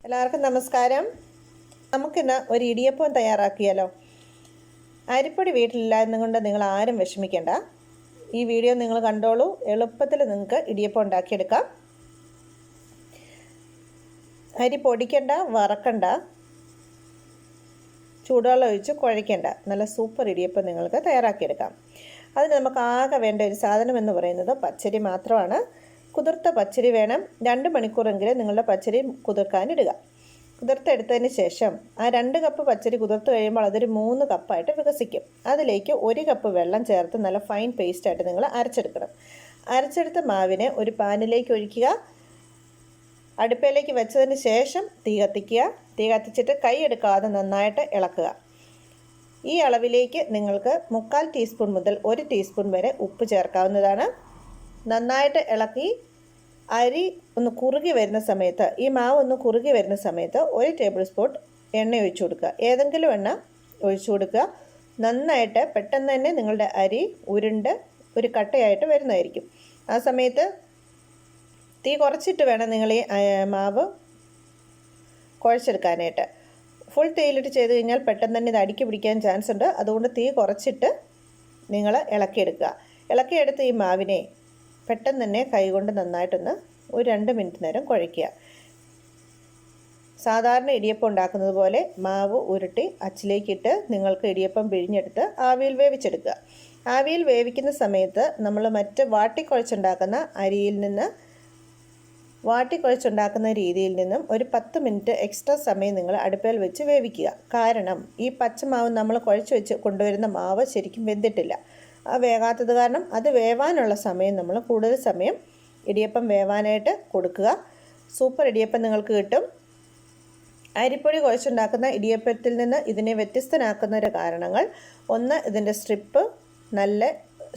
എല്ലാവർക്കും നമസ്കാരം. നമുക്കിന്ന് ഒരു ഇടിയപ്പം തയ്യാറാക്കിയാലോ? അരിപ്പൊടി വീട്ടിലില്ലായിരുന്നുകൊണ്ട് നിങ്ങൾ ആരും വിഷമിക്കേണ്ട. ഈ വീഡിയോ നിങ്ങൾ കണ്ടോളൂ. എളുപ്പത്തിൽ നിങ്ങൾക്ക് ഇടിയപ്പം ഉണ്ടാക്കിയെടുക്കാം. അരി പൊടിക്കണ്ട, വറക്കണ്ട, ചൂടുവെള്ളം ഒഴിച്ച് കുഴയ്ക്കേണ്ട. നല്ല സൂപ്പർ ഇടിയപ്പം നിങ്ങൾക്ക് തയ്യാറാക്കിയെടുക്കാം. അതിന് നമുക്ക് ആകെ വേണ്ട ഒരു സാധനം എന്ന് പറയുന്നത് പച്ചരി മാത്രമാണ്. കുതിർത്ത പച്ചരി വേണം. 2 മണിക്കൂറെങ്കിലും നിങ്ങളുടെ പച്ചരി കുതിർക്കാനിടുക. കുതിർത്തെടുത്തതിന് ശേഷം ആ 2 കപ്പ് പച്ചരി കുതിർത്ത് കഴിയുമ്പോൾ അതൊരു 3 കപ്പായിട്ട് വികസിക്കും. അതിലേക്ക് 1 കപ്പ് വെള്ളം ചേർത്ത് നല്ല ഫൈൻ പേസ്റ്റായിട്ട് നിങ്ങൾ അരച്ചെടുക്കണം. അരച്ചെടുത്ത മാവിനെ ഒരു പാനിലേക്ക് ഒഴിക്കുക. അടുപ്പയിലേക്ക് വെച്ചതിന് ശേഷം തീ കത്തിക്കുക. തീ കത്തിച്ചിട്ട് കൈ എടുക്കാതെ നന്നായിട്ട് ഇളക്കുക. ഈ അളവിലേക്ക് നിങ്ങൾക്ക് 3/4 ടീസ്പൂൺ മുതൽ 1 ടീസ്പൂൺ വരെ ഉപ്പ് ചേർക്കാവുന്നതാണ്. നന്നായിട്ട് ഇളക്കി അരി ഒന്ന് കുറുകി വരുന്ന സമയത്ത്, ഈ മാവ് ഒന്ന് കുറുകി വരുന്ന സമയത്ത് 1 ടേബിൾ സ്പൂൺ എണ്ണ ഒഴിച്ചു കൊടുക്കുക. ഏതെങ്കിലും എണ്ണ ഒഴിച്ചു കൊടുക്കുക. നന്നായിട്ട് പെട്ടെന്ന് തന്നെ നിങ്ങളുടെ അരി ഉരുണ്ട് ഒരു കട്ടയായിട്ട് വരുന്നതായിരിക്കും. ആ സമയത്ത് തീ കുറച്ചിട്ട് വേണം നിങ്ങൾ ഈ മാവ് കുഴച്ചെടുക്കാനായിട്ട്. ഫുൾ തീയിലിട്ട് ചെയ്ത് കഴിഞ്ഞാൽ പെട്ടെന്ന് തന്നെ ഇത് അടുക്കി പിടിക്കാൻ ചാൻസ് ഉണ്ട്. അതുകൊണ്ട് തീ കുറച്ചിട്ട് നിങ്ങൾ ഇളക്കിയെടുക്കുക. ഇളക്കിയെടുത്ത് ഈ മാവിനെ പെട്ടെന്ന് തന്നെ കൈകൊണ്ട് നന്നായിട്ടൊന്ന് ഒരു 2 മിനിറ്റ് നേരം കുഴയ്ക്കുക. സാധാരണ ഇടിയപ്പം ഉണ്ടാക്കുന്നത് പോലെ മാവ് ഉരുട്ടി അച്ചിലേക്കിട്ട് നിങ്ങൾക്ക് ഇടിയപ്പം പിഴിഞ്ഞെടുത്ത് ആവിയിൽ വേവിച്ചെടുക്കുക. ആവിയിൽ വേവിക്കുന്ന സമയത്ത് നമ്മൾ മറ്റ് വാട്ടിക്കുഴച്ചുണ്ടാക്കുന്ന രീതിയിൽ നിന്നും ഒരു 10 മിനിറ്റ് എക്സ്ട്രാ സമയം നിങ്ങൾ അടുപ്പയിൽ വെച്ച് വേവിക്കുക. കാരണം ഈ പച്ചമാവ് നമ്മൾ കുഴച്ച് വെച്ച് കൊണ്ടുവരുന്ന മാവ് ശരിക്കും വെന്തിട്ടില്ല. വേകാത്തത് കാരണം അത് വേവാനുള്ള സമയം നമ്മൾ കൂടുതൽ സമയം ഇടിയപ്പം വേവാനായിട്ട് കൊടുക്കുക. സൂപ്പർ ഇടിയപ്പം നിങ്ങൾക്ക് കിട്ടും. അരിപ്പൊടി കുഴച്ചുണ്ടാക്കുന്ന ഇടിയപ്പത്തിൽ നിന്ന് ഇതിനെ വ്യത്യസ്തനാക്കുന്ന ഒരു കാരണങ്ങൾ: ഒന്ന്, ഇതിൻ്റെ സ്ട്രിപ്പ് നല്ല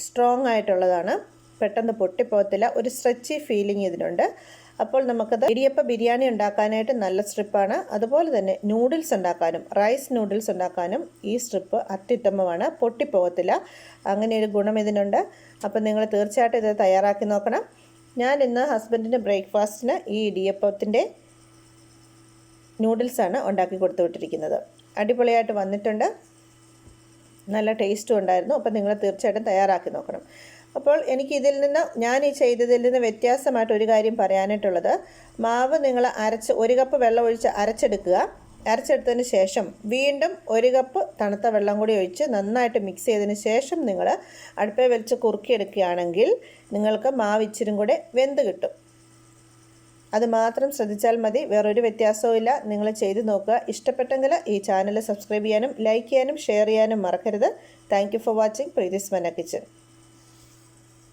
സ്ട്രോങ് ആയിട്ടുള്ളതാണ്, പെട്ടെന്ന് പൊട്ടിപ്പോകത്തില്ല, ഒരു സ്ട്രെച്ചി ഫീലിംഗ് ഇതിനുണ്ട്. അപ്പോൾ നമുക്കത് ഇടിയപ്പ ബിരിയാണി ഉണ്ടാക്കാനായിട്ട് നല്ല സ്ട്രിപ്പാണ്. അതുപോലെ തന്നെ നൂഡിൽസ് ഉണ്ടാക്കാനും, റൈസ് നൂഡിൽസ് ഉണ്ടാക്കാനും ഈ സ്ട്രിപ്പ് അത്യുത്തമമാണ്, പൊട്ടിപ്പോകത്തില്ല. അങ്ങനെ ഒരു ഗുണം ഇതിനുണ്ട്. അപ്പം നിങ്ങൾ തീർച്ചയായിട്ടും ഇത് തയ്യാറാക്കി നോക്കണം. ഞാൻ ഇന്ന് ഹസ്ബൻഡിന് ബ്രേക്ക്ഫാസ്റ്റിന് ഈ ഇടിയപ്പത്തിൻ്റെ നൂഡിൽസാണ് ഉണ്ടാക്കി കൊടുത്തു വിട്ടിരിക്കുന്നത്. അടിപൊളിയായിട്ട് വന്നിട്ടുണ്ട്, നല്ല ടേസ്റ്റും ഉണ്ടായിരുന്നു. അപ്പം നിങ്ങൾ തീർച്ചയായിട്ടും തയ്യാറാക്കി നോക്കണം. അപ്പോൾ ഞാൻ ഈ ചെയ്തതിൽ നിന്ന് വ്യത്യാസമായിട്ട് ഒരു കാര്യം പറയാനായിട്ടുള്ളത്: മാവ് നിങ്ങൾ 1 കപ്പ് വെള്ളം ഒഴിച്ച് അരച്ചെടുത്തതിന് ശേഷം വീണ്ടും 1 കപ്പ് തണുത്ത വെള്ളം കൂടി ഒഴിച്ച് നന്നായിട്ട് മിക്സ് ചെയ്തതിന് ശേഷം നിങ്ങൾ അടുപ്പേ വെച്ച് കുറുക്കിയെടുക്കുകയാണെങ്കിൽ നിങ്ങൾക്ക് മാവ് ഇച്ചിരും കൂടെ വെന്ത് കിട്ടും. അത് മാത്രം ശ്രദ്ധിച്ചാൽ മതി, വേറൊരു വ്യത്യാസവും ഇല്ല. നിങ്ങൾ ചെയ്ത് നോക്കുക. ഇഷ്ടപ്പെട്ടെങ്കിൽ ഈ ചാനൽ സബ്സ്ക്രൈബ് ചെയ്യാനും ലൈക്ക് ചെയ്യാനും ഷെയർ ചെയ്യാനും മറക്കരുത്. താങ്ക് യു ഫോർ വാച്ചിങ് പ്രീതിസ് മന്ന കിച്ചൻ.